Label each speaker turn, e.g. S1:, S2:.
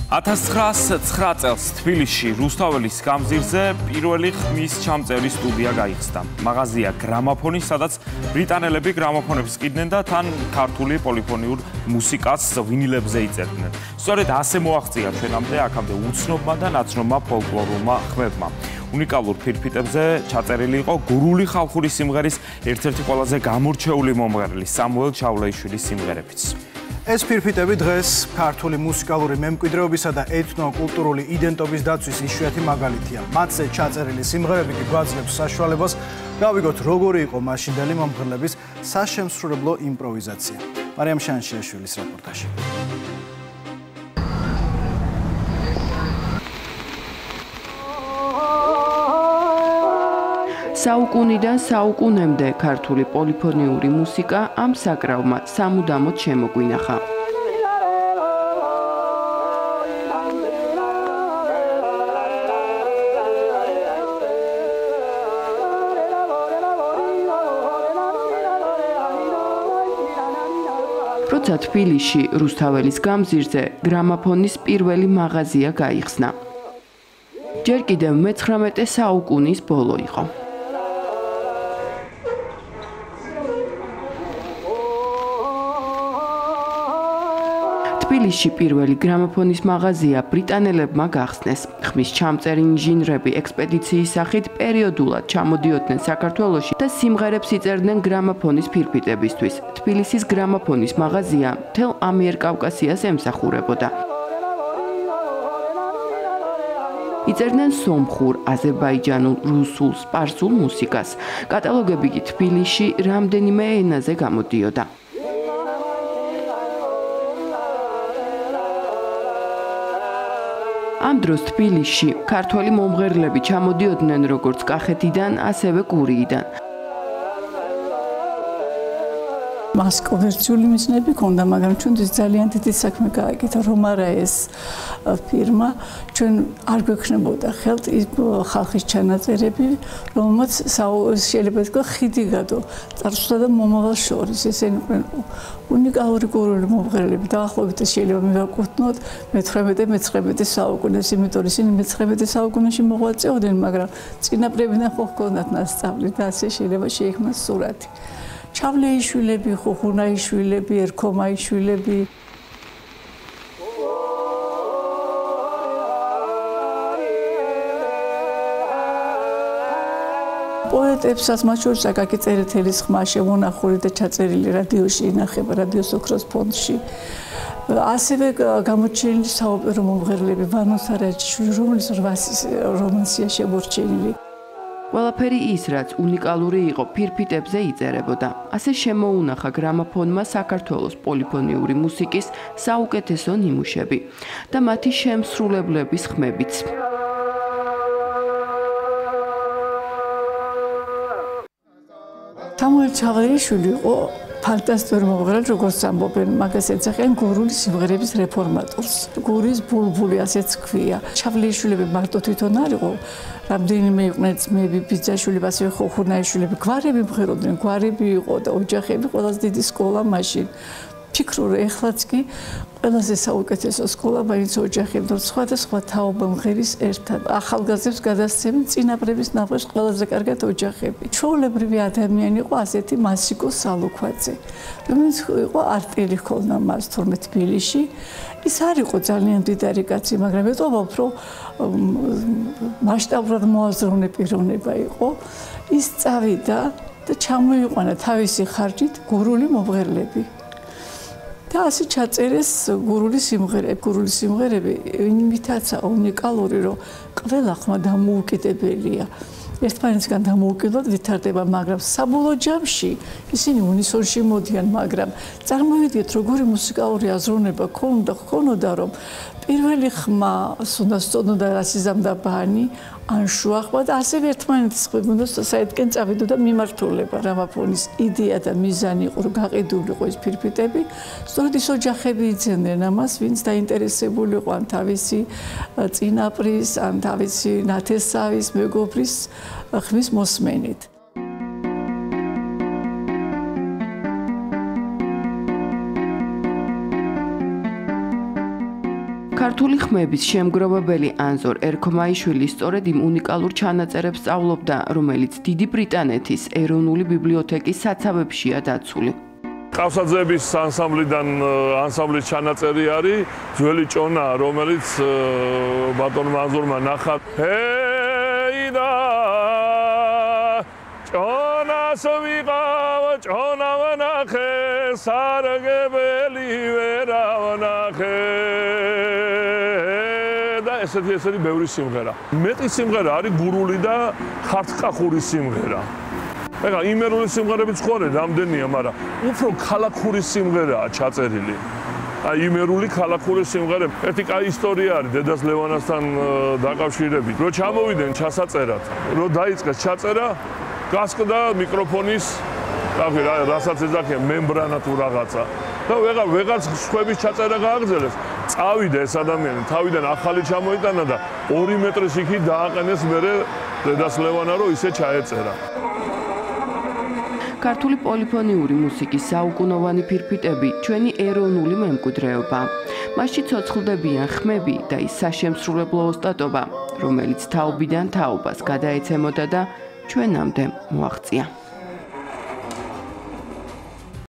S1: 1909 წელს თბილისში რუსთაველის გამზირზე პირველი ხმის ჩამწერი სტუდია გაიხსნა. მაღაზია გრამაფონი, სადაც ბრიტანელები გრამაფონებს ყიდნენ და თან ქართული პოლიფონიურ მუსიკას ვინილებზე იწერდნენ. სწორედ ასე მოაღწია ჩვენამდე აქამდე უცნობმა და ნაცნობმა ფოლკლორულმა ხმებმა. უნიკალურ ფირფიტებზე ჩაწერილი იყო გურული ხალხური სიმღერის ერთ-ერთი ყველაზე გამორჩეული მომღერლის სამუელ ჩავლეიშვილის სიმღერებიც.
S2: ეს ფირფიტები დღეს ქართული მუსიკალური მემკვიდრეობისა და ეთნო-კულტურული იდენტობის დაცვის იშვიათი მაგალითია. მათზე ჩაწერილი სიმღერები კი გვაძლევს საშუალებას გავიგოთ, როგორი იყო მაშინდელი მომღერლების საშემსრულებლო იმპროვიზაცია. მარიამ შანშიაშვილის რეპორტაჟი.
S3: საუკუნიდან საუკუნემდე ქართული პოლიფონიური მუსიკა ამ საკრავმა სამუდამოდ შემოგვინახა. როცა თბილისში რუსთაველის გამზირზე გრამაფონის პირველი მაღაზია გაიხსნა. ჯერ კიდევ მე-19 საუკუნის ბოლო იყო. თბილისში პირველი გრამაფონის მაღაზია ბრიტანელებმა გახსნეს. ხმის ჩამწერი ინჟინრები ექსპედიციის სახით პერიოდულად ჩამოდიოდნენ საქართველოში და სიმღერებს იწერდნენ გრამაფონის ფირფიტებისთვის. თბილისის გრამაფონის მაღაზია მთელ ამიერკავკასიას ემსახურებოდა. იწერდნენ სომხურ, აზერბაიჯანულ, რუსულ, სპარსულ მუსიკას. კატალოგები კი თბილისში რამდენიმე ენაზე გამოდიოდა. ამ დროს თბილისში ქართველი მომღერლები ჩამოდიოდნენ როგორც კახეთიდან, ასევე გურიიდან.
S4: მას კომერციული მიზნები ჰქონდა, მაგრამ ჩვენთვის ძალიან დიდი საქმე გააკეთა, რომ არა ეს ფირმა ჩვენ არ გვექნებოდა ხელთ ის ხალხის ჩანაწერები, რომელმაც შეიძლება ითქვას ხიდი გადო წარსულსა და მომავალ შორის. ესენი იყვნენ უნიკალური გურული მომღერლები. დაახლოებით შეიძლება მივაკუთვნოთ მე-19 საუკუნეს, იმიტომ რომ ისინი მე-19 საუკუნეში მოღვაწეობდნენ, მაგრამ წინაპრებიდან ხო ჰქონდათ ნასწავლი და ასე შეიძლება შეიქმნას სურათი. ჩავლეიშვილები, ხუხუნაიშვილები, ერქომაიშვილები. პოეტებსაც, მათ შორის აკაკი წერეთელის ხმა შემონახული და ჩაწერილი რადიოში ინახება, რადიოს ოქროს ფონდში. ასევე გამოჩენილი საოპერო მომღერლები, ვანო სარაჯიშვილი, რომლის 800 რომანსია შემორჩენილი.
S3: ყველაფერი ის, რაც უნიკალური იყო, ფირფიტებზე იწერებოდა. ასე შემოუნახა გრამაფონმა საქართველოს პოლიფონიური მუსიკის საუკეთესო ნიმუშები და მათი შემსრულებლების ხმებიც.
S4: სამუელ ჩავლეიშვილი იყო ფანტასტიკური მომღერალი, როგორც ამბობენ, მაგას ეძახიან გურული სიმღერების რეფორმატორს. გურის ბულბული ასეც ქვია. ჩავლეიშვილები მარტო თვითონ არ იყო, რამდენიმე იყვნენ ძმები, ბიძაშვილები, ასევე ხუხუნაიშვილები, გვარები მღეროდნენ, გვარები იყო და ოჯახები, ყველაზე დიდი სკოლა მაშინ. ფიქრობ, ეხლაც კი ყველაზე საუკეთესო სკოლა მაინც ოჯახები, რომ სხვადასხვა თაობა მღერის ერთად. ახალგაზრდებს გადასცემენ წინაპრების ნახვას ყველაზე კარგად ოჯახები. ჩვეულებრივი ადამიანი იყო ასეთი მასიკო სალუქვაძე, რომელიც იყო არტელი ჰქონდა მას თორმე თბილისში. ის არ იყო ძალიან დიდარი კაცი, მაგრამ ეტყობა უფრო მასშტაბურად მოაზროვნე პიროვნება იყო. ის წავიდა და ჩამოიყვანა თავისი ხარჯით გურული მომღერლები. და ასე ჩაწერეს გურული სიმღერები. გურული სიმღერები იმითაცა უნიკალური, რომ ყველა ხმა დამოუკიდებელია. ერთმანეთისგან დამოუკიდებლად ვითარდება, მაგრამ საბოლოო ჯამში ისინი უნისონში მოდიან, მაგრამ წარმოვიდგეთ, როგორი მუსიკალური აზროვნება ქონოდა, რომ პირველი ხმა უნდა სწოდნოდა რასიზამდა ბანი, ან შუახმა და ასევე ერთმანეთის ხმები უნდა საერთკენ წავიდოდა მიმართულება. გრამაფონის იდეა და მიზანი იყო, რომ გაყიდული იყო ეს ფირფიტები. სწორედ ის ოჯახები იძენდნენ ამას, ვინც დაინტერესებული იყო ან თავისი წინაპრის, ან თავისი ნათესავის, მეგობრის ხმის მოსმენით.
S3: ქართული ხმების შემგროვებელი ანზორ ერქომაიშვილი სწორედ იმ უნიკალურ ჩანაწერებს სწავლობდა, რომელიც დიდი ბრიტანეთის ეროვნული ბიბლიოთეკის საცავებშია დაცული.
S5: ყავსაძეების ანსამბლის ჩანაწერი არის ძველი ჭონა, რომელიც ბატონმა ანზორმა ნახა. ჰეიდა ჭონას ვიყავ, ჭონა ვნახე, სარგებელი ვერა ვნახე. და ესეთი ბევრი სიმღერა. მეტი სიმღერა არის გურული და ხარწყახური სიმღერა. ეხლა იმერული სიმღერებიც ხوارე რამდენია, მაგრამ უფრო ქალაქური სიმღერაა ჩაწერილი. აი იმერული ქალაქური სიმღერები. ერთი კაი ისტორია არის დედას ლევანასთან დაკავშირებით. რო ჩამოვიდნენ ჩასაწერად, რო დაიწყეს ჩაწერა, გასკდა მიკროფონის, რასაც ეძახიან მემბრანა თუ რაღაცა. და ვეღარ სხვების ჩაწერა გააგრძელეს. წავიდა ეს ადამიანი, თავიდან ახალი ჩამოიტანა და 2 მეტრის იქით დააყენეს მერე დედას ლევანა, რომ ისე ჩაეწერა.
S3: ქართული პოლიფონიური მუსიკის საუკუნოვანი ფირფიტები ჩვენი ეროვნული მემკვიდრეობა. მასში ცოცხლდებიან ხმები და ის საშემსრულებლო ოსტატობა, რომელიც თაობიდან თაობას გადაეცემოდა და ჩვენამდე მოაღწია.